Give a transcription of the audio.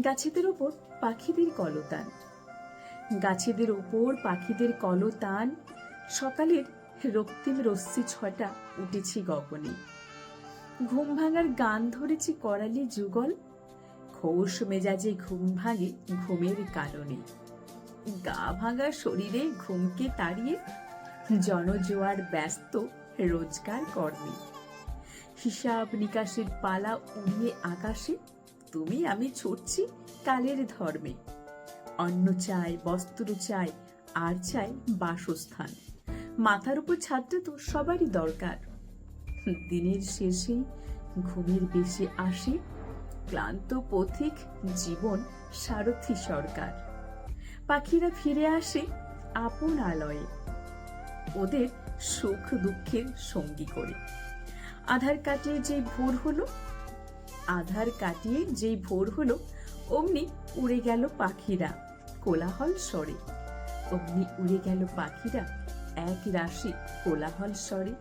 গাছেদের ওপর পাখিদের কলতান, গাছেদের ওপর পাখিদের কলতান। সকালের রক্তিম রশ্মি ছটা উঠেছি গগনে, ঘুম ভাঙার গান ধরেছি করালি যুগল। খোশ মেজাজে ঘুম ভাঙে ঘুমের কারণে, গা ভাঙা শরীরে ঘুমকে তাড়িয়ে জনজোয়ার ব্যস্ত রোজগার কর্মে। হিসাব নিকাশের পালা উড়িয়ে আকাশে, তুমি আমি ছুটছি কালের ধর্মে। অন্ন চাই, বস্ত্র চাই, আর চাই বাসস্থান। মাথার উপর ছাদটা তো সবারই দরকার। দিনের শেষে ঘুমের বেশে আসে ক্লান্ত পথিক জীবন সারথি সরকার। পাখিরা ফিরে আসে আপন আলয়ে, ওদের সুখ দুঃখের সঙ্গী করে। আধার কাটিয়ে যেই ভোর হলো অমনি উড়ে গেল পাখিরা কোলাহল স্বরে। অমনি উড়ে গেল পাখিরা এক রাশি কোলাহল স্বরে।